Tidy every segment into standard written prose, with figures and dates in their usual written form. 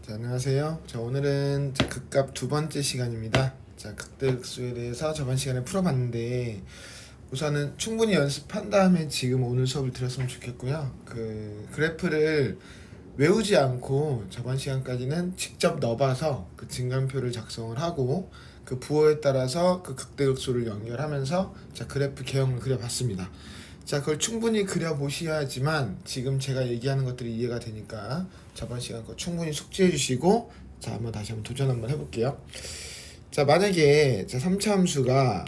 자, 안녕하세요. 자, 오늘은 극값 두 번째 시간입니다. 자, 극대극소에 대해서 저번 시간에 풀어봤는데 우선은 충분히 연습한 다음에 지금 오늘 수업을 들었으면 좋겠고요. 그 그래프를 외우지 않고 저번 시간까지는 직접 넣어봐서 그 증간표를 작성을 하고 그 부호에 따라서 그 극대극소를 연결하면서 자, 그래프 개형을 그려봤습니다. 자, 그걸 충분히 그려보셔야지만 지금 제가 얘기하는 것들이 이해가 되니까 저번 시간 거 충분히 숙지해 주시고 자, 한번 다시 한번 도전 한번 해볼게요. 자, 만약에 자, 3차 함수가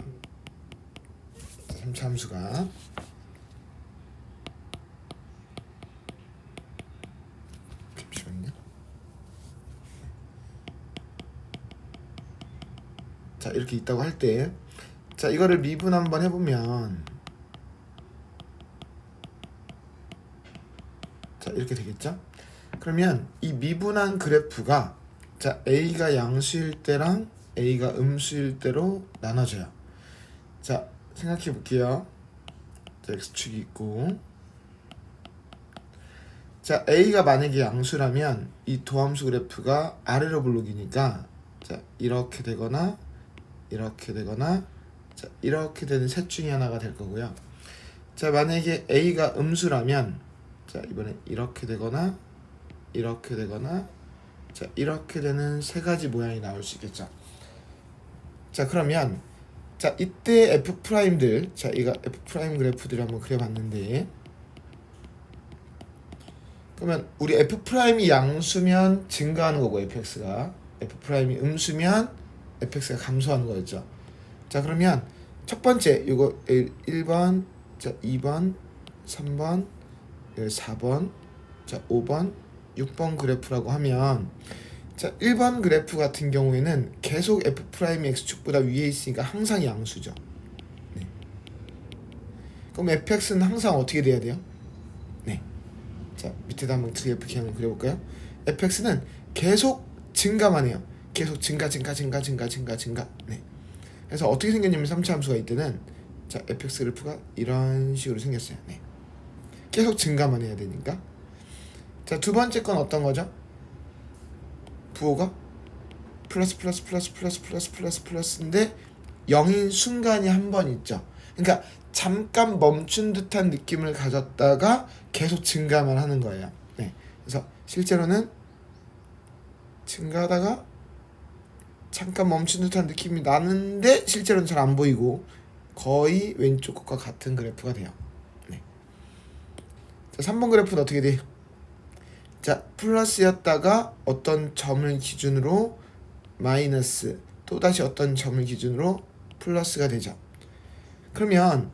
잠시만요. 자, 이렇게 있다고 할 때 자, 이거를 미분 한번 해보면 자, 이렇게 되겠죠? 그러면 이 미분한 그래프가 자, A가 양수일 때랑 A가 음수일 때로 나눠져요. 자, 생각해 볼게요. 자, X축이 있고 자, A가 만약에 양수라면 이 도함수 그래프가 아래로 블록이니까 자, 이렇게 되거나 이렇게 되거나 자, 이렇게 되는 셋 중에 하나가 될 거고요. 자, 만약에 A가 음수라면 자, 이번에 이렇게 되거나 이렇게 되거나 자, 이렇게 되는 세 가지 모양이 나올 수 있겠죠. 자, 그러면 자, 이때 F 프라임들 자, 이거 F 프라임 그래프들을 한번 그려봤는데 그러면 우리 F 프라임이 양수면 증가하는 거고 fx가 F 프라임이 음수면 fx가 감소하는 거였죠. 자, 그러면 첫 번째 요거 1번 자, 2번 3번 4번 자, 5번 6번 그래프라고 하면 자, 1번 그래프 같은 경우에는 계속 f 프라임이 x축보다 위에 있으니까 항상 양수죠. 네. 그럼 fx는 항상 어떻게 돼야 돼요? 네. 자, 밑에다 한번 그래프 한번 그려볼까요? fx는 계속 증가만 해요. 계속 증가. 네. 그래서 어떻게 생겼냐면 3차 함수가 이때는 자, fx 그래프가 이런 식으로 생겼어요. 네. 계속 증가만 해야 되니까. 자, 두 번째 건 어떤 거죠? 부호가 플러스인데 0인 순간이 한 번 있죠. 그러니까 잠깐 멈춘 듯한 느낌을 가졌다가 계속 증가만 하는 거예요. 네. 그래서 실제로는 증가하다가 잠깐 멈춘 듯한 느낌이 나는데 실제로는 잘 안 보이고 거의 왼쪽 것과 같은 그래프가 돼요. 네. 자, 3번 그래프는 어떻게 돼요? 자, 플러스였다가 어떤 점을 기준으로 마이너스 또다시 어떤 점을 기준으로 플러스가 되죠. 그러면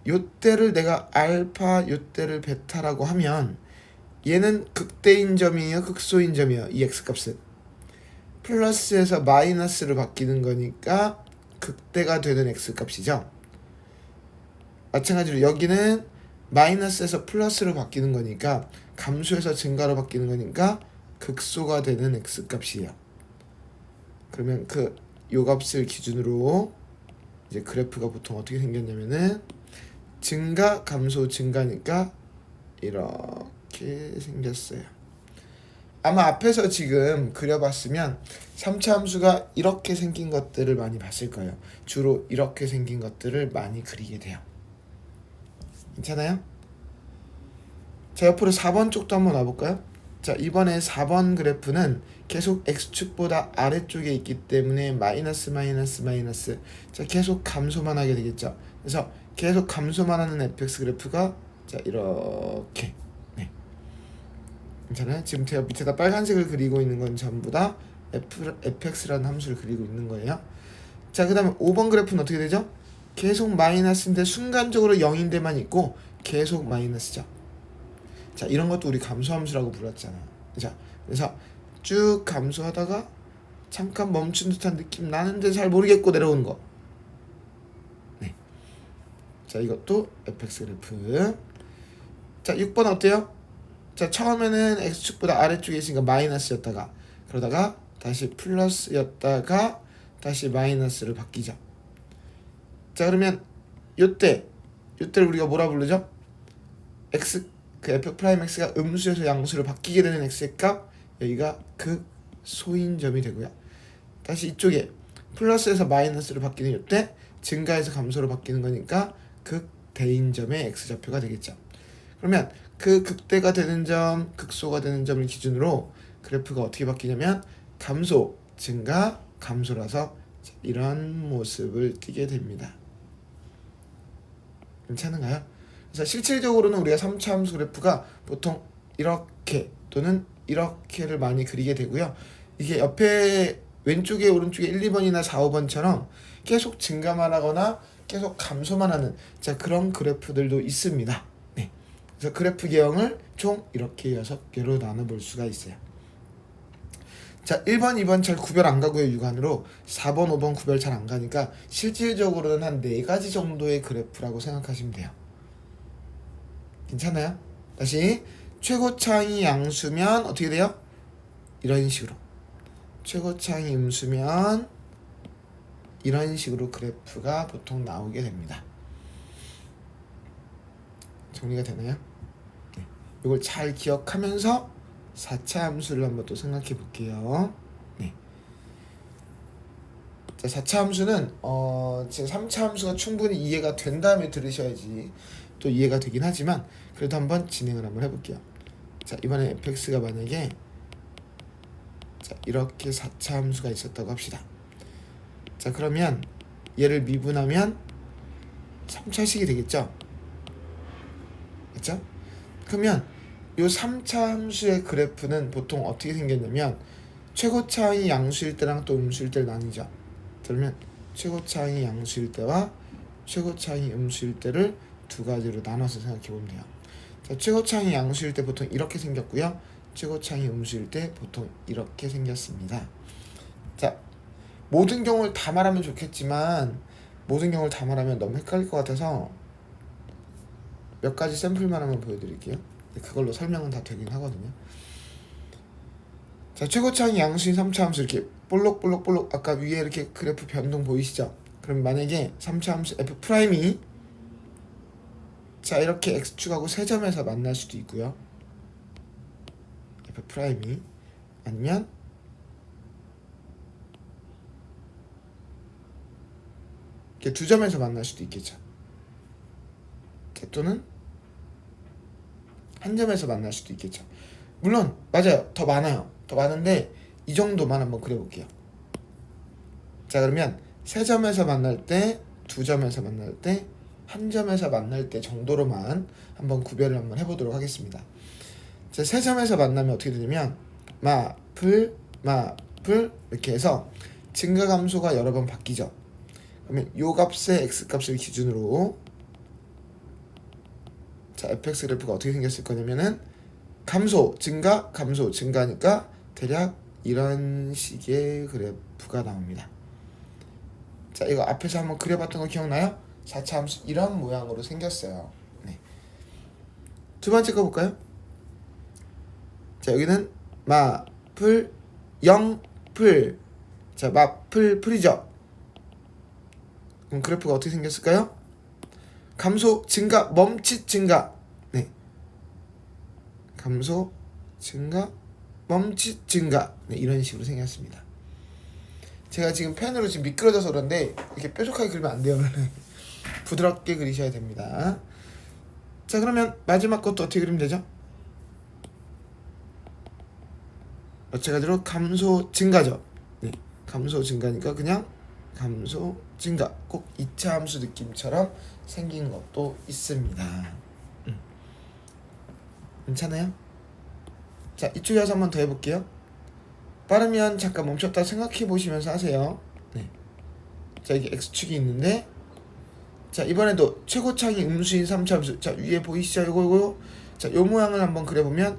요때를 내가 알파 요때를 베타라고 하면 얘는 극대인 점이에요, 극소인 점이에요. 이 x값은 플러스에서 마이너스로 바뀌는 거니까 극대가 되는 x값이죠. 마찬가지로 여기는 마이너스에서 플러스로 바뀌는 거니까 감소에서 증가로 바뀌는 거니까 극소가 되는 x값이에요. 그러면 요 값을 기준으로 이제 그래프가 보통 어떻게 생겼냐면은 증가 감소 증가니까 이렇게 생겼어요. 아마 앞에서 지금 그려봤으면 3차 함수가 이렇게 생긴 것들을 많이 봤을 거예요. 주로 이렇게 생긴 것들을 많이 그리게 돼요. 괜찮아요? 자, 옆으로 4번 쪽도 한번 와볼까요? 자, 이번에 4번 그래프는 계속 x축보다 아래쪽에 있기 때문에 마이너스 자, 계속 감소만 하게 되겠죠. 그래서 계속 감소만 하는 fx 그래프가 자, 이렇게 네. 괜찮아요? 지금 제가 밑에다 빨간색을 그리고 있는 건 전부 다 fx라는 함수를 그리고 있는 거예요. 자, 그 다음에 5번 그래프는 어떻게 되죠? 계속 마이너스인데 순간적으로 0인데만 있고 계속 마이너스죠. 자, 이런 것도 우리 감소함수라고 불렀잖아. 자, 그래서 쭉 감소하다가 잠깐 멈춘 듯한 느낌 나는데 잘 모르겠고 내려오는 거. 네. 자, 이것도 fx 그래프. 자, 6번 어때요? 자, 처음에는 x축보다 아래쪽에 있으니까 마이너스였다가 그러다가 다시 플러스였다가 다시 마이너스를 바뀌죠. 자, 그러면 요때를 우리가 뭐라 부르죠? f 프라임 x가 음수에서 양수로 바뀌게 되는 x의 값, 여기가 소인점이 되고요. 다시 이쪽에 플러스에서 마이너스로 바뀌는 이때 증가에서 감소로 바뀌는 거니까 극대인점의 x좌표가 되겠죠. 그러면 그 극대가 되는 점, 극소가 되는 점을 기준으로 그래프가 어떻게 바뀌냐면 감소, 증가, 감소라서 이런 모습을 띠게 됩니다. 괜찮은가요? 그래서 실질적으로는 우리가 3차 함수 그래프가 보통 이렇게 또는 이렇게를 많이 그리게 되고요. 이게 옆에 왼쪽에 오른쪽에 1, 2번이나 4, 5번처럼 계속 증가만 하거나 계속 감소만 하는 그런 그래프들도 있습니다. 네. 그래서 그래프 개형을 총 이렇게 6개로 나눠볼 수가 있어요. 자, 1번, 2번 잘 구별 안 가고요, 육안으로. 4번, 5번 구별 잘 안 가니까 실질적으로는 한 4가지 정도의 그래프라고 생각하시면 돼요. 괜찮아요? 다시 최고차이 양수면 어떻게 돼요? 이런 식으로. 최고차이 음수면 이런 식으로 그래프가 보통 나오게 됩니다. 정리가 되나요? 네. 이걸 잘 기억하면서 4차 함수를 한번 또 생각해 볼게요. 네. 자, 4차 함수는 지금 3차 함수가 충분히 이해가 된 다음에 들으셔야지 또 이해가 되긴 하지만 그래도 한번 진행을 한번 해볼게요. 자, 이번에 fx가 만약에 자, 이렇게 4차 함수가 있었다고 합시다. 자, 그러면 얘를 미분하면 3차식이 되겠죠? 맞죠? 그러면 이 3차 함수의 그래프는 보통 어떻게 생겼냐면 최고차이 양수일 때랑 또 음수일 때를 나뉘죠. 그러면 최고차이 양수일 때와 최고차이 음수일 때를 두 가지로 나눠서 생각해 보면 돼요. 자, 최고차이 양수일 때 보통 이렇게 생겼고요. 최고차이 음수일 때 보통 이렇게 생겼습니다. 자, 모든 경우를 다 말하면 좋겠지만 모든 경우를 다 말하면 너무 헷갈릴 것 같아서 몇 가지 샘플만 한번 보여드릴게요. 그걸로 설명은 다 되긴 하거든요. 자, 최고차이 양수인 3차 함수 이렇게 볼록볼록볼록 아까 위에 이렇게 그래프 변동 보이시죠? 그럼 만약에 3차 함수 f'이 자, 이렇게 x축하고 세점에서 만날 수도 있고요. f'이 아니면 이렇게 두 점에서 만날 수도 있겠죠. 또는 한 점에서 만날 수도 있겠죠. 물론 맞아요. 더 많아요. 더 많은데 이 정도만 한번 그려볼게요. 자, 그러면 세 점에서 만날 때, 두 점에서 만날 때, 한 점에서 만날 때 정도로만 한번 구별을 한번 해보도록 하겠습니다. 자, 세 점에서 만나면 어떻게 되냐면 마플 이렇게 해서 증가 감소가 여러 번 바뀌죠. 그러면 요 값의 x값을 기준으로 자, fx 그래프가 어떻게 생겼을 거냐면은 감소, 증가, 감소, 증가니까 대략 이런 식의 그래프가 나옵니다. 자, 이거 앞에서 한번 그려봤던 거 기억나요? 4차 함수 이런 모양으로 생겼어요. 네. 두 번째 거 볼까요? 자, 여기는 마플, 영플. 자, 마플, 풀이죠. 그럼 그래프가 어떻게 생겼을까요? 감소, 증가, 멈칫, 증가. 네. 감소, 증가, 멈칫, 증가. 네, 이런 식으로 생겼습니다. 제가 지금 펜으로 지금 미끄러져서 그런데 이렇게 뾰족하게 그리면 안 돼요. 부드럽게 그리셔야 됩니다. 자, 그러면 마지막 것도 어떻게 그리면 되죠? 마찬가지로 감소, 증가죠. 네. 감소, 증가니까 그냥 감소, 증가. 꼭 2차 함수 느낌처럼 생긴 것도 있습니다. 괜찮아요? 자, 이쪽에 와서 한번 더 해볼게요. 빠르면 잠깐 멈췄다 생각해 보시면서 하세요. 네. 자, 여기 x축이 있는데 자, 이번에도 최고차이 음수인 3차 함수. 자, 위에 보이시죠? 이거. 자, 요 모양을 한번 그려보면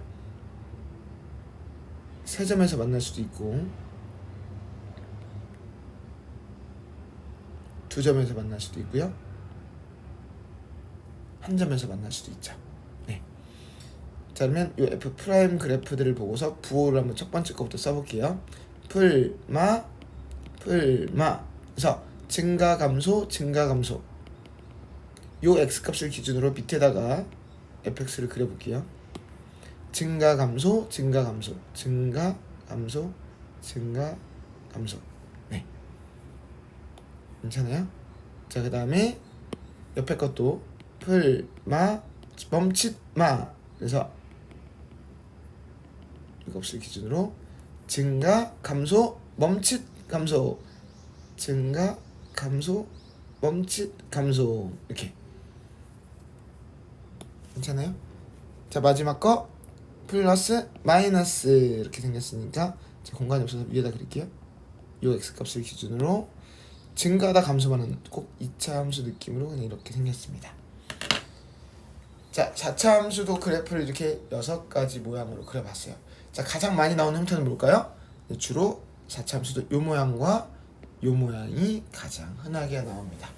세 점에서 만날 수도 있고 두 점에서 만날 수도 있고요. 한 점에서 만날 수도 있죠. 네. 자, 그러면 이 f 프라임 그래프들을 보고서 부호를 한번 첫 번째 거부터 써볼게요. 풀마 그래서 증가 감소 증가 감소 요 x값을 기준으로 밑에다가 fx를 그려볼게요. 증가 감소 증가 감소 증가 감소 증가, 감소. 네. 괜찮아요? 자, 그 다음에 옆에 것도 풀, 마, 멈칫, 마. 그래서 이것을 기준으로 증가, 감소, 멈칫, 감소. 증가, 감소, 멈칫, 감소. 이렇게. 괜찮아요? 자, 마지막 거 플러스, 마이너스 이렇게 생겼으니까 자, 공간이 없어서 위에다 그릴게요. 요 x값을 기준으로 증가하다 감소하는 꼭 2차 함수 느낌으로 그냥 이렇게 생겼습니다. 자, 4차 함수도 그래프를 이렇게 6가지 모양으로 그려봤어요. 자, 가장 많이 나오는 형태는 뭘까요? 주로 4차 함수도 요 모양과 요 모양이 가장 흔하게 나옵니다.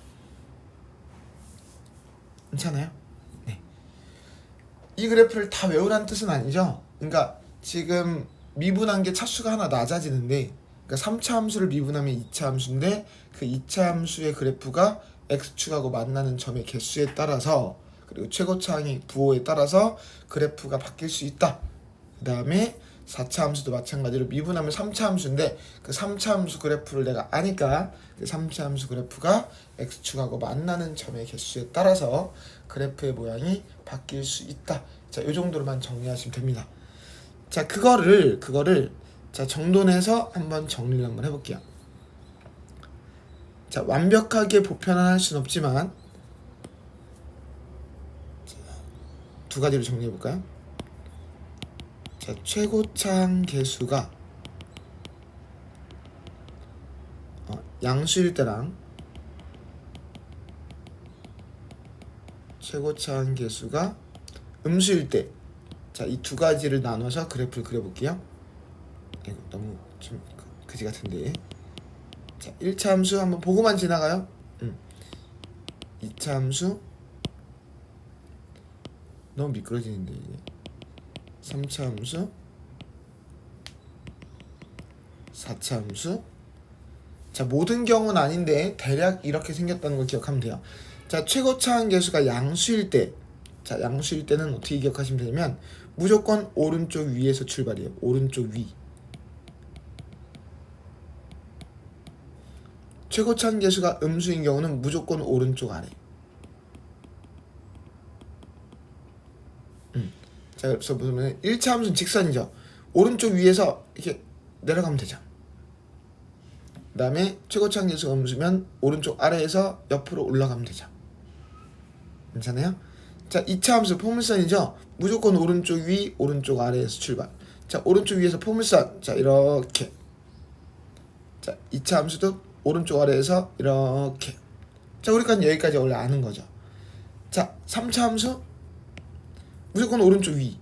괜찮아요? 네. 이 그래프를 다 외우라는 뜻은 아니죠. 그러니까 지금 미분한 게 차수가 하나 낮아지는데, 그러니까 3차 함수를 미분하면 2차 함수인데 그 2차 함수의 그래프가 x축하고 만나는 점의 개수에 따라서 그리고 최고차항의 부호에 따라서 그래프가 바뀔 수 있다. 그 다음에 4차 함수도 마찬가지로 미분하면 3차 함수인데 그 3차 함수 그래프를 내가 아니까 그 3차 함수 그래프가 x축하고 만나는 점의 개수에 따라서 그래프의 모양이 바뀔 수 있다. 자, 이 정도로만 정리하시면 됩니다. 자, 그거를 자, 정돈해서 한번 정리를 한번 해볼게요. 자, 완벽하게 보편화할 수는 없지만 두 가지로 정리해 볼까요? 자, 최고차항 개수가 양수일 때랑 최고차항 개수가 음수일 때, 자, 이 두 가지를 나눠서 그래프를 그려볼게요. 이거 너무 좀 그지 같은데. 자, 1차 함수 한번 보고만 지나가요. 2차 함수 너무 미끄러지는데 이게. 3차 함수, 4차 함수. 자, 모든 경우는 아닌데 대략 이렇게 생겼다는 걸 기억하면 돼요. 자, 최고차항 개수가 양수일 때, 자, 양수일 때는 어떻게 기억하시면 되냐면 무조건 오른쪽 위에서 출발이에요. 오른쪽 위. 최고차항 개수가 음수인 경우는 무조건 오른쪽 아래. 자, 그래서 보면 1차 함수는 직선이죠. 오른쪽 위에서 이렇게 내려가면 되죠. 그 다음에 최고차항 개수가 음수면 오른쪽 아래에서 옆으로 올라가면 되죠. 괜찮아요? 자, 2차 함수 포물선이죠. 무조건 오른쪽 위, 오른쪽 아래에서 출발. 자, 오른쪽 위에서 포물선. 자, 이렇게. 자, 2차 함수도 오른쪽 아래에서 이렇게. 자, 우리까지 여기까지 원래 아는 거죠. 자, 3차 함수 무조건 오른쪽 위.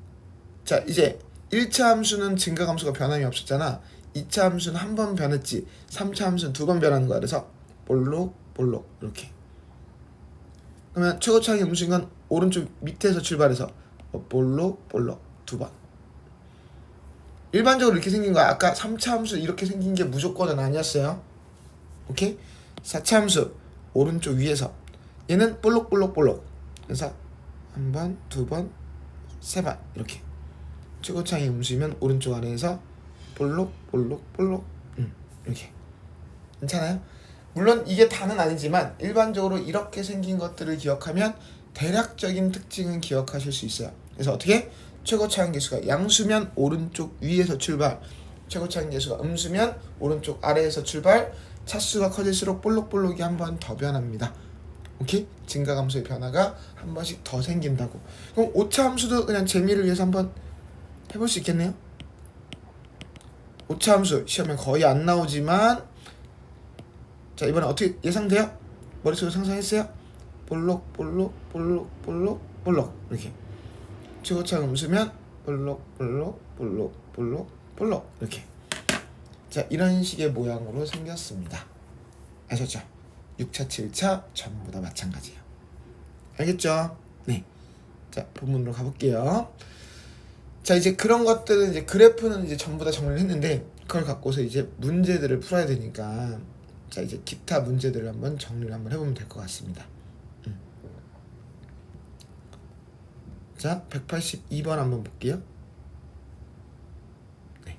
자, 이제 1차 함수는 증가함수가 변함이 없었잖아. 2차 함수는 한 번 변했지. 3차 함수는 두 번 변하는 거야. 그래서 볼록 볼록 이렇게. 그러면 최고차항이 음수인 건 오른쪽 밑에서 출발해서 볼록 볼록 두 번. 일반적으로 이렇게 생긴 거야. 아까 3차 함수 이렇게 생긴 게 무조건은 아니었어요. 오케이? 4차 함수 오른쪽 위에서 얘는 볼록 볼록 볼록. 그래서 한 번, 두 번, 세 번 이렇게. 최고차항이 음수이면 오른쪽 아래에서 볼록 볼록 볼록 이렇게. 괜찮아요? 물론 이게 다는 아니지만 일반적으로 이렇게 생긴 것들을 기억하면 대략적인 특징은 기억하실 수 있어요. 그래서 어떻게? 최고차항 개수가 양수면 오른쪽 위에서 출발, 최고차항 개수가 음수면 오른쪽 아래에서 출발, 차수가 커질수록 볼록볼록이 한 번 더 변합니다. 오케이? 증가감수의 변화가 한 번씩 더 생긴다고. 그럼 5차 함수도 그냥 재미를 위해서 한번 해볼 수 있겠네요. 5차 함수 시험에 거의 안 나오지만 자, 이번에 어떻게 예상돼요? 머릿속으로 상상했어요? 볼록 볼록 볼록 볼록 볼록 이렇게. 최고차항 음수면 볼록 볼록 볼록 볼록 볼록 이렇게. 자, 이런 식의 모양으로 생겼습니다. 아셨죠? 6차 7차 전부 다 마찬가지예요. 알겠죠? 네. 자, 본문으로 가볼게요. 자, 이제 그런 것들은 이제 그래프는 이제 전부 다 정리를 했는데 그걸 갖고서 이제 문제들을 풀어야 되니까 자, 이제 기타 문제들을 한번 정리를 한번 해보면 될 것 같습니다. 자, 182번 한번 볼게요. 네.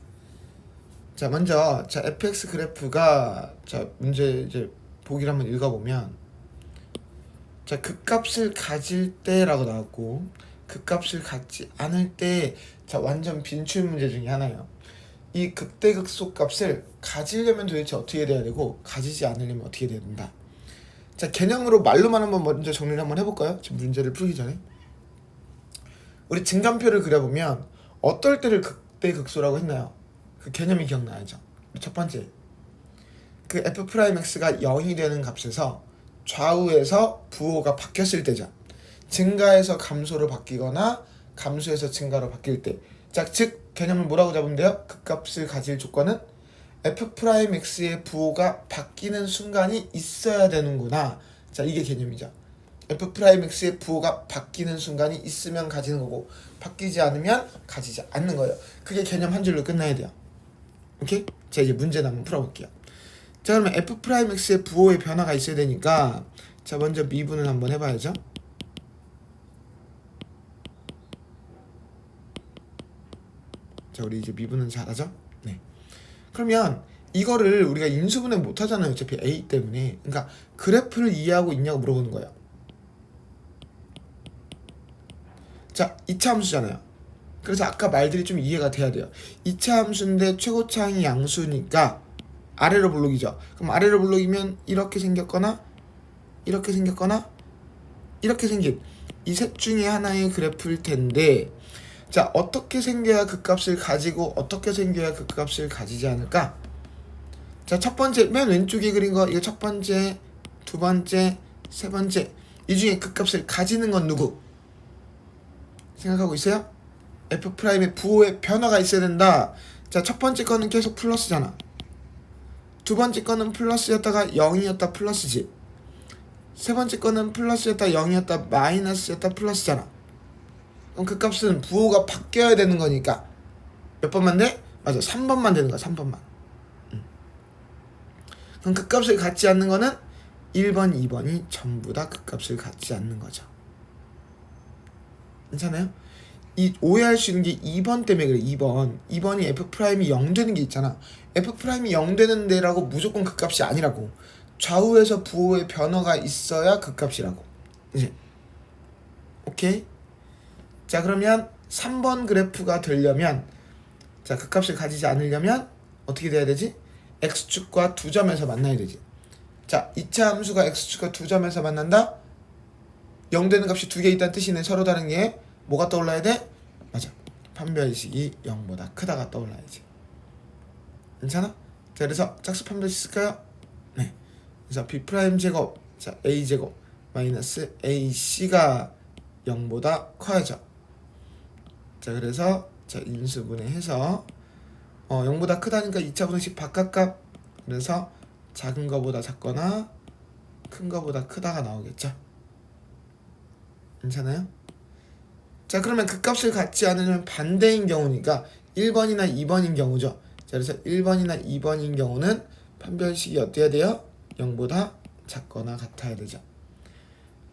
자, 먼저 자 fx 그래프가 자 문제 이제 보기를 한번 읽어보면 자 극값을 가질 때라고 나왔고 극값을 갖지 않을 때 자 완전 빈출 문제 중에 하나예요. 이 극대극소 값을 가지려면 도대체 어떻게 돼야 되고 가지지 않으려면 어떻게 돼야 된다. 자 개념으로 말로만 한번 먼저 정리를 한번 해볼까요? 지금 문제를 풀기 전에 우리 증감표를 그려보면 어떨 때를 극대극소라고 했나요? 그 개념이 기억나야죠. 첫 번째 그 f'x가 0이 되는 값에서 좌우에서 부호가 바뀌었을 때죠. 증가에서 감소로 바뀌거나 감소에서 증가로 바뀔 때. 자, 즉 개념을 뭐라고 잡으면 돼요? 극값을 가질 조건은 f'x의 부호가 바뀌는 순간이 있어야 되는구나. 자, 이게 개념이죠. f'x의 부호가 바뀌는 순간이 있으면 가지는 거고 바뀌지 않으면 가지지 않는 거예요. 그게 개념 한 줄로 끝나야 돼요. 오케이? 자, 이제 문제를 한번 풀어볼게요. 자, 그러면 f'x의 부호의 변화가 있어야 되니까 자 먼저 미분을 한번 해봐야죠. 자, 우리 이제 미분은 잘하죠? 네. 그러면 이거를 우리가 인수분해 못하잖아요. 어차피 a 때문에. 그러니까 그래프를 이해하고 있냐고 물어보는 거예요. 자, 2차 함수잖아요. 그래서 아까 말들이 좀 이해가 돼야 돼요. 2차 함수인데 최고차항이 양수니까 아래로 볼록이죠. 그럼 아래로 볼록이면 이렇게 생겼거나 이렇게 생겼거나 이렇게 생긴 이 셋 중에 하나의 그래프일 텐데 자 어떻게 생겨야 그 값을 가지고 어떻게 생겨야 그 값을 가지지 않을까? 자 첫 번째 맨 왼쪽에 그린 거 이거 첫 번째 두 번째 세 번째 이 중에 그 값을 가지는 건 누구? 생각하고 있어요? f'의 부호의 변화가 있어야 된다. 자 첫 번째 거는 계속 플러스잖아. 두 번째 거는 플러스였다가 0이었다 플러스지. 세 번째 거는 플러스였다 0이었다 마이너스였다 플러스잖아. 그럼 그 값은 부호가 바뀌어야 되는 거니까 몇 번만 돼? 맞아 3번만 되는 거야. 3번만. 그럼 그 값을 갖지 않는 거는 1번 2번이 전부 다 그 값을 갖지 않는 거죠. 괜찮아요? 이 오해할 수 있는 게 2번 때문에 그래. 2번이 f'이 0 되는 게 있잖아. f'이 0 되는 데라고 무조건 그 값이 아니라고. 좌우에서 부호의 변화가 있어야 그 값이라고. 이제 오케이? 자 그러면 3번 그래프가 되려면 자 그 값을 가지지 않으려면 어떻게 돼야 되지? x축과 두 점에서 만나야 되지. 자 2차 함수가 x축과 두 점에서 만난다? 0 되는 값이 두 개 있다는 뜻이네. 서로 다른 게 뭐가 떠올라야 돼? 맞아. 판별식이 0보다 크다가 떠올라야지. 괜찮아? 자 그래서 짝수 판별식 쓸까요? 네. 그래서 b' 제곱 자 a 제곱 마이너스 ac가 0보다 커야죠. 자 그래서 자 인수분해해서 0보다 크다니까 2차 분식 바깥값 그래서 작은 거보다 작거나 큰 거보다 크다가 나오겠죠. 괜찮아요? 자 그러면 그 값을 갖지 않으면 반대인 경우니까 1번이나 2번인 경우죠. 자 그래서 1번이나 2번인 경우는 판별식이 어때야 돼요? 0보다 작거나 같아야 되죠.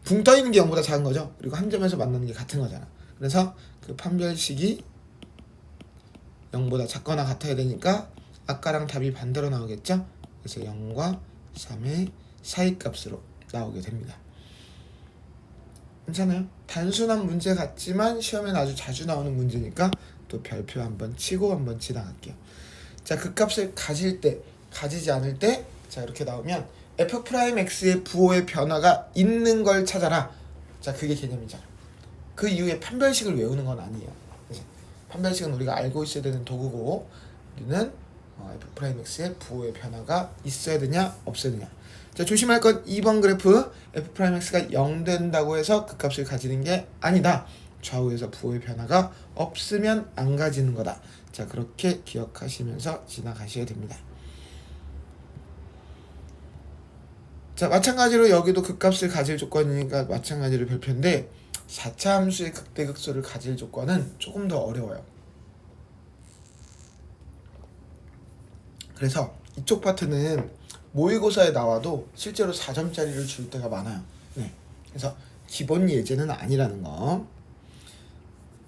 붕 떠있는 게 0보다 작은 거죠. 그리고 한 점에서 만나는 게 같은 거잖아. 그래서 그 판별식이 0보다 작거나 같아야 되니까 아까랑 답이 반대로 나오겠죠. 그래서 0과 3의 사이값으로 나오게 됩니다. 괜찮아요? 단순한 문제 같지만 시험에는 아주 자주 나오는 문제니까 또 별표 한번 치고 한번 지나갈게요. 자, 그 값을 가질 때, 가지지 않을 때, 자 이렇게 나오면 f'x의 부호의 변화가 있는 걸 찾아라. 자, 그게 개념이잖아. 그 이후에 판별식을 외우는 건 아니에요. 그래서 판별식은 우리가 알고 있어야 되는 도구고 우리는 f'x의 부호의 변화가 있어야 되냐 없어야 되냐. 자 조심할 건 2번 그래프 f'x가 0 된다고 해서 그 값을 가지는 게 아니다. 좌우에서 부호의 변화가 없으면 안 가지는 거다. 자 그렇게 기억하시면서 지나가셔야 됩니다. 자 마찬가지로 여기도 그 값을 가질 조건이니까 마찬가지로 별표인데 4차 함수의 극대극소를 가질 조건은 조금 더 어려워요. 그래서 이쪽 파트는 모의고사에 나와도 실제로 4점짜리를 줄 때가 많아요. 네. 그래서 기본 예제는 아니라는 거.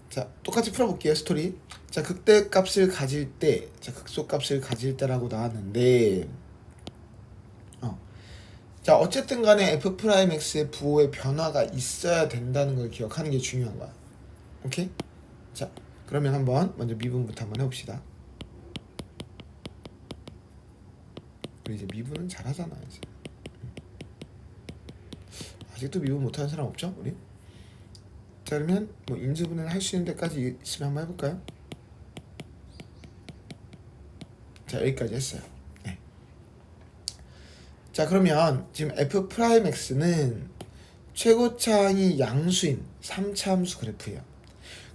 자, 똑같이 풀어볼게요. 스토리. 자, 극대값을 가질 때, 자, 극소값을 가질 때라고 나왔는데, 자, 어쨌든 간에 f'x의 부호의 변화가 있어야 된다는 걸 기억하는 게 중요한 거야. 오케이? 자, 그러면 한번 먼저 미분부터 한번 해봅시다. 우리 이제 미분은 잘하잖아 이제. 아직도 미분 못하는 사람 없죠? 우리? 자, 그러면 뭐 인수분해를 할 수 있는 데까지 있으면 한번 해볼까요? 자, 여기까지 했어요. 네. 자, 그러면 지금 f'x는 최고차항이 양수인 3차 함수 그래프예요.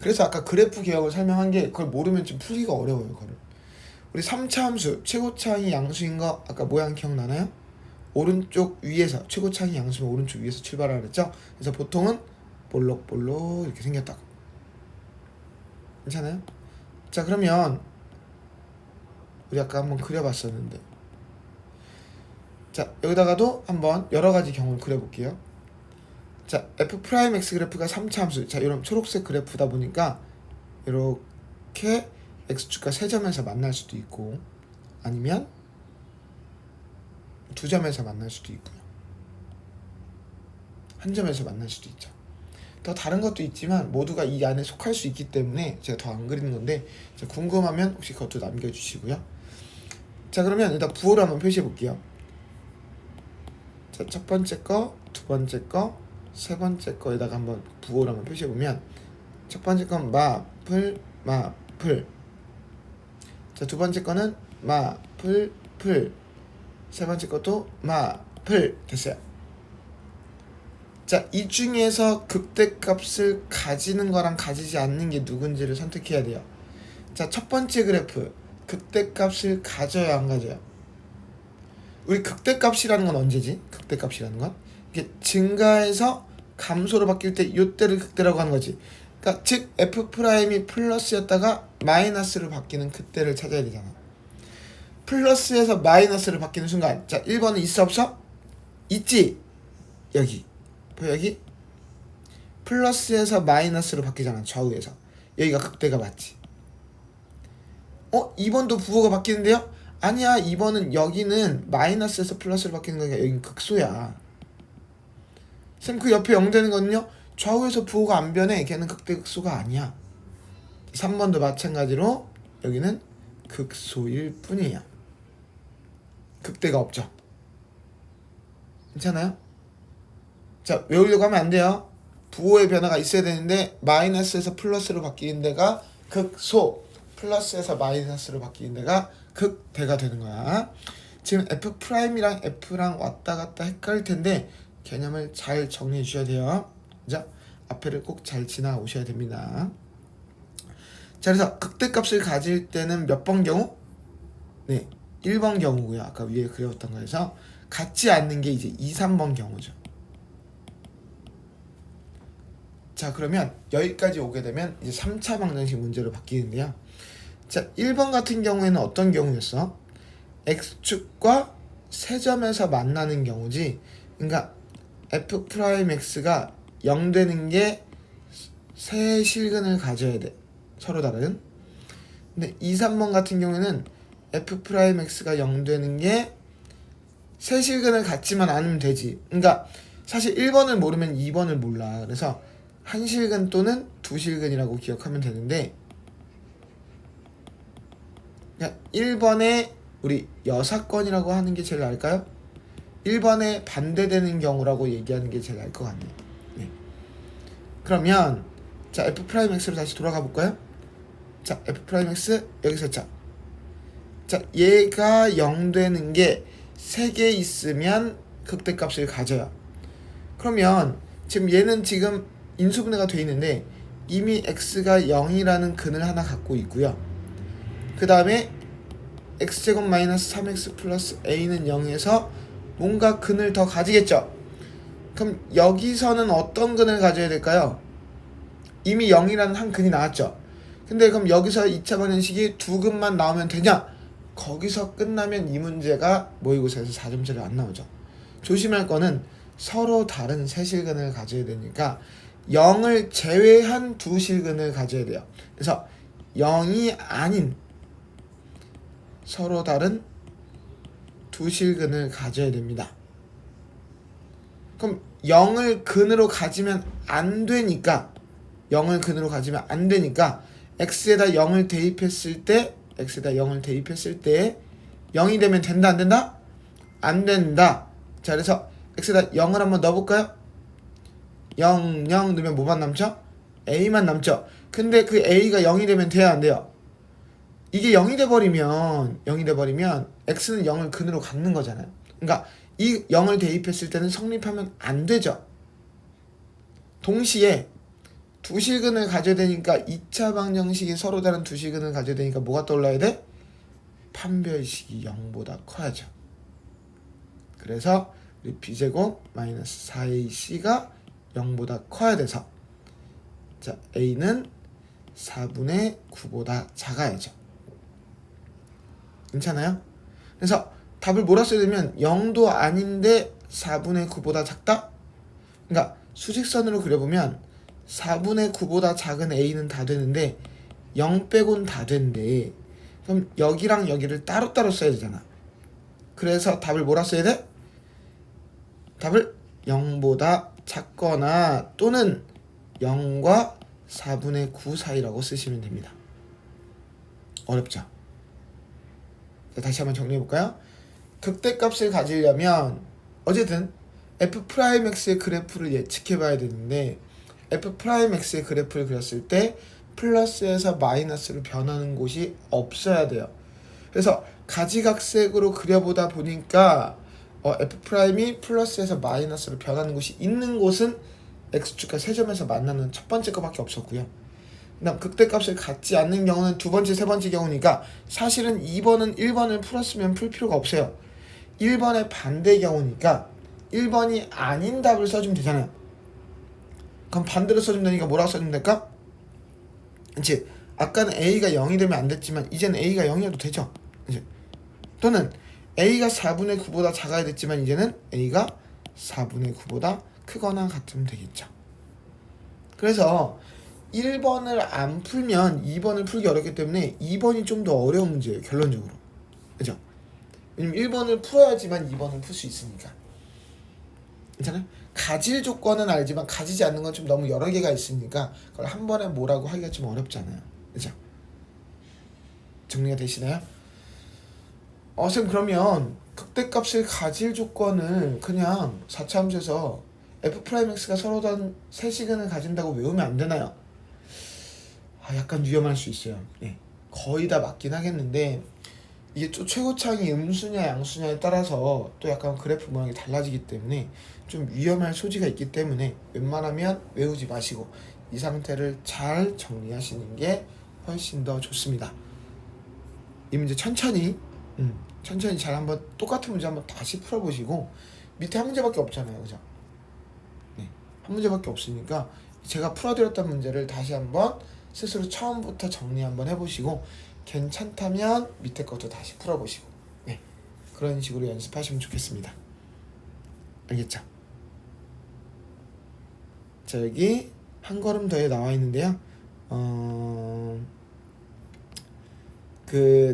그래서 아까 그래프 개혁을 설명한 게 그걸 모르면 좀 풀기가 어려워요. 그거를. 우리 3차 함수 최고차항이 양수인 거 아까 모양 기억나나요? 오른쪽 위에서 최고차항이 양수면 오른쪽 위에서 출발하라 그랬죠? 그래서 보통은 볼록볼록 이렇게 생겼다고. 괜찮아요? 자, 그러면 우리 아까 한번 그려봤었는데, 자, 여기다가도 한번 여러가지 경우를 그려볼게요. 자, f'x 그래프가 3차 함수, 자, 이런 초록색 그래프다 보니까 이렇게 x축과 세 점에서 만날 수도 있고 아니면 두 점에서 만날 수도 있고요. 한 점에서 만날 수도 있죠. 더 다른 것도 있지만 모두가 이 안에 속할 수 있기 때문에 제가 더 안 그리는 건데, 궁금하면 혹시 그것도 남겨주시고요. 자, 그러면 일단 부호를 한번 표시해 볼게요. 자, 첫 번째 거, 두 번째 거, 세 번째 거에다가 한번 부호를 한번 표시해 보면, 첫 번째 건 마플. 자, 두 번째 거는 마플. 세 번째 것도 마플. 됐어요. 자, 이 중에서 극대값을 가지는 거랑 가지지 않는 게 누군지를 선택해야 돼요. 자, 첫 번째 그래프 극대값을 가져야 안 가져요? 우리 극대값이라는 건 언제지? 극대값이라는 건 이게 증가해서 감소로 바뀔 때 이때를 극대라고 하는 거지. 그러니까 즉 f'이 플러스였다가 마이너스로 바뀌는 그때를 찾아야 되잖아. 플러스에서 마이너스로 바뀌는 순간, 자, 1번은 있어 없어? 있지. 여기 보여? 여기 플러스에서 마이너스로 바뀌잖아. 좌우에서. 여기가 극대가 맞지. 2번도 부호가 바뀌는데요? 아니야, 2번은 여기는 마이너스에서 플러스로 바뀌는 거니까 여기는 극소야. 쌤, 그 옆에 0 되는 거는요? 좌우에서 부호가 안 변해. 걔는 극대 극소가 아니야. 3번도 마찬가지로 여기는 극소일 뿐이야. 극대가 없죠. 괜찮아요? 자, 외우려고 하면 안 돼요. 부호의 변화가 있어야 되는데 마이너스에서 플러스로 바뀌는 데가 극소, 플러스에서 마이너스로 바뀌는 데가 극대가 되는 거야. 지금 F'이랑 F랑 왔다 갔다 헷갈릴 텐데 개념을 잘 정리해 주셔야 돼요. 자, 앞에를 꼭 잘 지나오셔야 됩니다. 자, 그래서 극대값을 가질 때는 몇 번 경우? 네, 1번 경우고요. 아까 위에 그렸던 거에서 같지 않는 게 이제 2, 3번 경우죠. 자, 그러면 여기까지 오게 되면 이제 3차 방정식 문제로 바뀌는데요. 자, 1번 같은 경우에는 어떤 경우였어? x축과 세점에서 만나는 경우지. 그러니까 f'x가 0 되는 게 세 실근을 가져야 돼. 서로 다른. 근데 2, 3번 같은 경우에는 f'x가 0 되는 게 세 실근을 갖지만 않으면 되지. 그러니까 사실 1번을 모르면 2번을 몰라. 그래서 한 실근 또는 두 실근이라고 기억하면 되는데, 1번에 우리 여사건이라고 하는 게 제일 나을까요? 1번에 반대되는 경우라고 얘기하는 게 제일 나을 것 같네요. 네. 그러면 자, f'x로 다시 돌아가 볼까요? 자, f'x 여기서 자, 얘가 0 되는 게 3개 있으면 극대값을 가져요. 그러면 지금 얘는 지금 인수분해가 돼 있는데 이미 x가 0이라는 근을 하나 갖고 있고요. 그 다음에 x제곱 마이너스 3x 플러스 a는 0에서 뭔가 근을 더 가지겠죠. 그럼 여기서는 어떤 근을 가져야 될까요? 이미 0이라는 한 근이 나왔죠. 근데 그럼 여기서 2차 방정식이 두 근만 나오면 되냐? 거기서 끝나면 이 문제가 모의고사에서 4점짜리 안 나오죠. 조심할 거는 서로 다른 세 실근을 가져야 되니까 0을 제외한 두 실근을 가져야 돼요. 그래서 0이 아닌 서로 다른 두 실근을 가져야 됩니다. 그럼 0을 근으로 가지면 안 되니까 x에다 0을 대입했을 때 0이 되면 된다 안 된다? 안 된다. 자, 그래서 x에다 0을 한번 넣어볼까요? 0 넣으면 뭐만 남죠? a만 남죠. 근데 그 a가 0이 되면 돼야 안 돼요? 이게 0이 돼버리면 x는 0을 근으로 갖는 거잖아요. 그러니까 이 0을 대입했을 때는 성립하면 안 되죠. 동시에 두 실근을 가져야 되니까 2차 방정식이 서로 다른 두 실근을 가져야 되니까 뭐가 떠올라야 돼? 판별식이 0보다 커야죠. 그래서 우리 b제곱 마이너스 4ac가 0보다 커야 돼서 자 a는 4분의 9보다 작아야죠. 괜찮아요? 그래서 답을 뭐라 써야 되면 0도 아닌데 4분의 9보다 작다? 그러니까 수직선으로 그려보면 4분의 9보다 작은 a는 다 되는데 0 빼곤 다 된대. 그럼 여기랑 여기를 따로따로 써야 되잖아. 그래서 답을 뭐라 써야 돼? 답을 0보다 작거나 또는 0과 4분의 9 사이라고 쓰시면 됩니다. 어렵죠? 자, 다시 한번 정리해볼까요? 극대값을 가지려면 어쨌든 f'x의 그래프를 예측해봐야 되는데 f'x의 그래프를 그렸을 때 플러스에서 마이너스로 변하는 곳이 없어야 돼요. 그래서 가지각색으로 그려보다 보니까 f'이 플러스에서 마이너스로 변하는 곳이 있는 곳은 x축과 세점에서 만나는 첫 번째 거밖에 없었고요. 그다음 극대값을 갖지 않는 경우는 두 번째, 세 번째 경우니까 사실은 2번은 1번을 풀었으면 풀 필요가 없어요. 1번의 반대 경우니까 1번이 아닌 답을 써주면 되잖아요. 그럼 반대로 써주면 되니까 뭐라고 써주면 될까? 이제 아까는 a가 0이 되면 안 됐지만 이제는 a가 0이어도 되죠. 이제 또는 a가 4분의 9보다 작아야 됐지만 이제는 a가 4분의 9보다 크거나 같으면 되겠죠. 그래서 1번을 안 풀면 2번을 풀기 어렵기 때문에 2번이 좀 더 어려운 문제예요. 결론적으로. 그죠? 왜냐면 1번을 풀어야지만 2번을 풀 수 있으니까. 괜찮아요? 가질 조건은 알지만 가지지 않는 건 좀 너무 여러 개가 있으니까 그걸 한 번에 뭐라고 하기가 좀 어렵잖아요. 그죠? 정리가 되시나요? 쌤 그러면 극대값을 가질 조건을 그냥 4차 함수에서 f'x가 서로 다른 세 시근을 가진다고 외우면 안 되나요? 약간 위험할 수 있어요. 네. 거의 다 맞긴 하겠는데 이게 또 최고차항이 음수냐 양수냐에 따라서 또 약간 그래프 모양이 달라지기 때문에 좀 위험할 소지가 있기 때문에 웬만하면 외우지 마시고 이 상태를 잘 정리하시는 게 훨씬 더 좋습니다. 이 문제 천천히 잘 한번 똑같은 문제 한번 다시 풀어보시고 밑에 한 문제밖에 없잖아요. 그죠? 네. 한 문제밖에 없으니까 제가 풀어드렸던 문제를 다시 한번 스스로 처음부터 정리 한번 해보시고 괜찮다면 밑에 것도 다시 풀어보시고 네. 그런 식으로 연습하시면 좋겠습니다. 알겠죠? 자 여기 한 걸음 더에 나와 있는데요.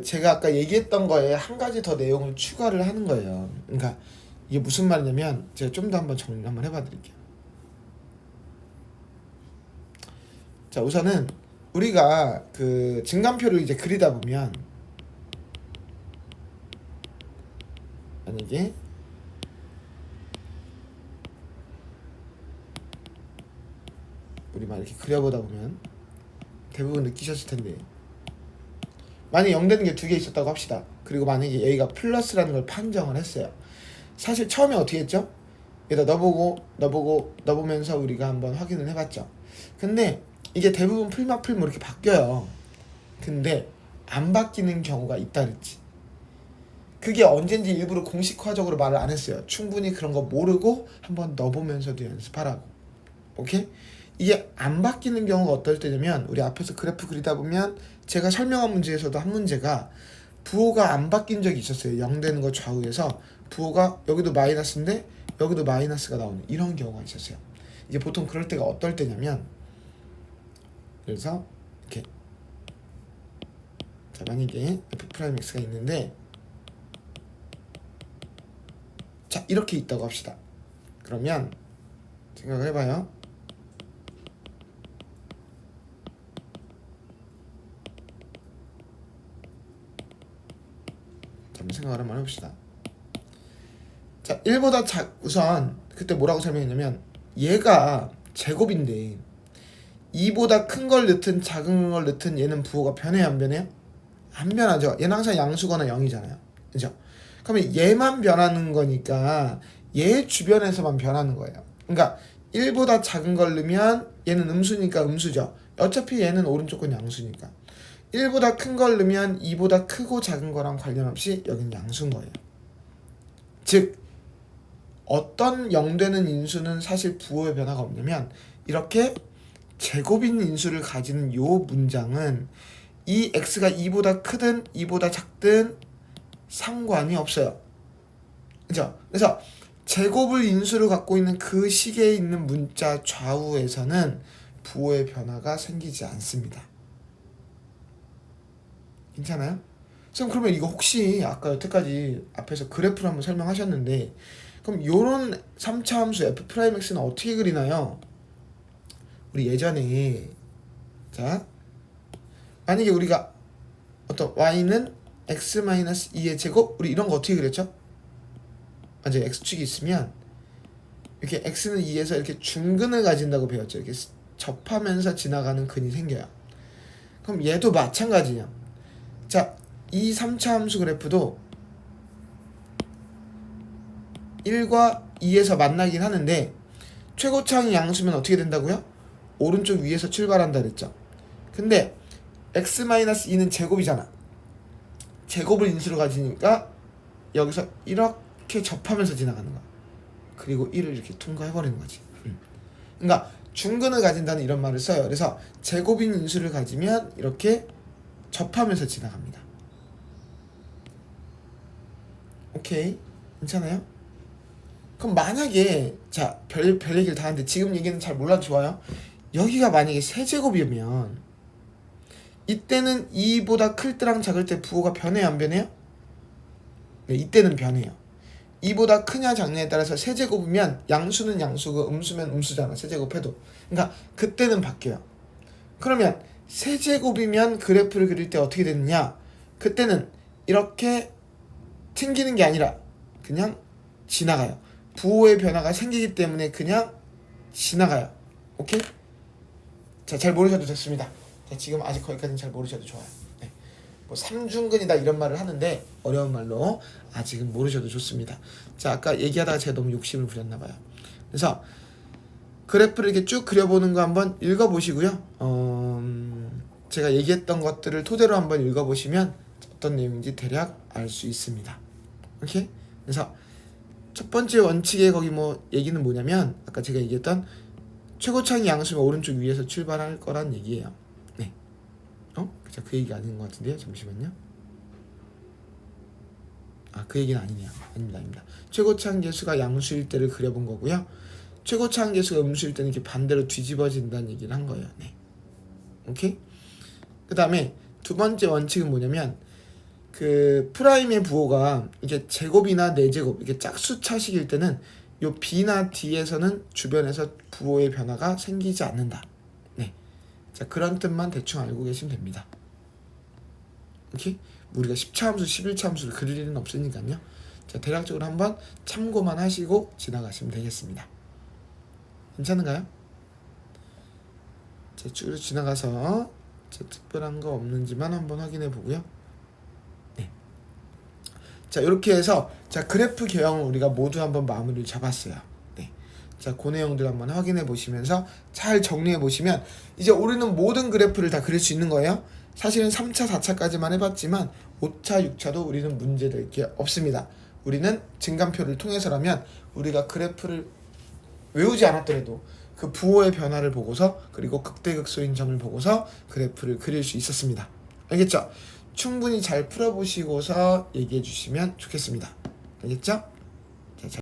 제가 아까 얘기했던 거에 한 가지 더 내용을 추가를 하는 거예요. 그러니까 이게 무슨 말이냐면 제가 좀 더 한번 정리 한번 해봐 드릴게요. 자 우선은 우리가 그 증감표를 이제 그리다 보면 만약에 우리 막 이렇게 그려보다 보면 대부분 느끼셨을 텐데 만약에 0 되는 게 두 개 있었다고 합시다. 그리고 만약에 A가 플러스라는 걸 판정을 했어요. 사실 처음에 어떻게 했죠? 여기다 넣어보면서 우리가 한번 확인을 해봤죠. 근데 이게 대부분 풀막 이렇게 바뀌어요. 근데 안 바뀌는 경우가 있다 그랬지. 그게 언젠지 일부러 공식화적으로 말을 안 했어요. 충분히 그런 거 모르고 한번 넣어보면서도 연습하라고. 오케이? 이게 안 바뀌는 경우가 어떨 때냐면 우리 앞에서 그래프 그리다 보면 제가 설명한 문제에서도 한 문제가 부호가 안 바뀐 적이 있었어요. 0 되는 거 좌우에서 부호가 여기도 마이너스인데 여기도 마이너스가 나오는 이런 경우가 있었어요. 이게 보통 그럴 때가 어떨 때냐면 그래서 이렇게 자, 만약에 F'X가 있는데, 자, 이렇게 있다고 합시다. 그러면 생각을 해봐요. 한번 생각을 한번 해봅시다. 자, 1보다 우선 그때 뭐라고 설명했냐면, 얘가 제곱인데 2보다 큰 걸 넣든 작은 걸 넣든 얘는 부호가 변해요, 안 변해요? 안 변하죠. 얘는 항상 양수거나 0이잖아요. 그죠? 그러면 얘만 변하는 거니까 얘 주변에서만 변하는 거예요. 그러니까 1보다 작은 걸 넣으면 얘는 음수니까 음수죠. 어차피 얘는 오른쪽 건 양수니까. 1보다 큰 걸 넣으면 2보다 크고 작은 거랑 관련 없이 여기는 양수인 거예요. 즉 어떤 0 되는 인수는 사실 부호의 변화가 없냐면, 이렇게 제곱인 인수를 가지는 요 문장은 이 x가 2보다 크든 2보다 작든 상관이 없어요. 그죠? 그래서 제곱을 인수로 갖고 있는 그 식에 있는 문자 좌우에서는 부호의 변화가 생기지 않습니다. 괜찮아요? 선생님, 그러면 이거 혹시 아까 여태까지 앞에서 그래프를 한번 설명하셨는데, 그럼 요런 3차 함수 F'X는 어떻게 그리나요? 우리 예전에, 자, 만약에 우리가 어떤 y는 x-2의 제곱, 우리 이런 거 어떻게 그렸죠? 맞아요. x축이 있으면 이렇게 x는 2에서 이렇게 중근을 가진다고 배웠죠. 이렇게 접하면서 지나가는 근이 생겨요. 그럼 얘도 마찬가지예요. 자, 이 3차 함수 그래프도 1과 2에서 만나긴 하는데, 최고차항이 양수면 어떻게 된다고요? 오른쪽 위에서 출발한다 그랬죠. 근데 x-2는 제곱이잖아. 제곱을 인수로 가지니까 여기서 이렇게 접하면서 지나가는 거야. 그리고 1을 이렇게 통과해버리는 거지. 그러니까 중근을 가진다는 이런 말을 써요. 그래서 제곱인 인수를 가지면 이렇게 접하면서 지나갑니다. 오케이, 괜찮아요? 그럼 만약에, 자, 별 얘기를 다 하는데 지금 얘기는 잘 몰라도 좋아요. 여기가 만약에 세제곱이면 이때는 2보다 클 때랑 작을 때 부호가 변해요, 안 변해요? 네, 이때는 변해요. 2보다 크냐 작냐에 따라서 세제곱이면 양수는 양수고 음수면 음수잖아, 세제곱해도. 그러니까 그때는 바뀌어요. 그러면 세제곱이면 그래프를 그릴 때 어떻게 되느냐? 그때는 이렇게 튕기는 게 아니라 그냥 지나가요. 부호의 변화가 생기기 때문에 그냥 지나가요. 오케이? 자, 잘 모르셔도 됐습니다. 자, 지금 아직 거기까지는 잘 모르셔도 좋아요. 네. 뭐 삼중근이다 이런 말을 하는데 어려운 말로 아직은 모르셔도 좋습니다. 자, 아까 얘기하다가 제가 너무 욕심을 부렸나 봐요. 그래서 그래프를 이렇게 쭉 그려보는 거 한번 읽어보시고요. 제가 얘기했던 것들을 토대로 한번 읽어보시면 어떤 내용인지 대략 알 수 있습니다. 오케이? 그래서 첫 번째 원칙의 거기 뭐 얘기는 뭐냐면, 아까 제가 얘기했던 최고차항이 양수면 오른쪽 위에서 출발할 거란 얘기예요. 네. 그쵸, 그 얘기가 아닌 것 같은데요. 잠시만요. 그 얘기는 아니네요. 아닙니다. 최고차항 계수가 양수일 때를 그려본 거고요. 최고차항 계수가 음수일 때는 이렇게 반대로 뒤집어진다는 얘기를 한 거예요. 네. 오케이? 그 다음에 두 번째 원칙은 뭐냐면, 그 프라임의 부호가 이게 제곱이나 4제곱 이게 짝수차식일 때는 요 b나 d에서는 주변에서 부호의 변화가 생기지 않는다. 네. 자, 그런 뜻만 대충 알고 계시면 됩니다. 오케이? 우리가 10차 함수, 11차 함수를 그릴 일은 없으니까요. 자, 대략적으로 한번 참고만 하시고 지나가시면 되겠습니다. 괜찮은가요? 자, 쭉 지나가서 특별한 거 없는지만 한번 확인해 보고요. 네. 자, 이렇게 해서 자, 그래프 개형을 우리가 모두 한번 마무리를 잡았어요. 네. 자, 그 내용들 한번 확인해 보시면서 잘 정리해 보시면 이제 우리는 모든 그래프를 다 그릴 수 있는 거예요. 사실은 3차, 4차까지만 해봤지만 5차, 6차도 우리는 문제될 게 없습니다. 우리는 증감표를 통해서라면 우리가 그래프를 외우지 않았더라도 그 부호의 변화를 보고서 그리고 극대극소인 점을 보고서 그래프를 그릴 수 있었습니다. 알겠죠? 충분히 잘 풀어보시고서 얘기해 주시면 좋겠습니다. 알겠죠?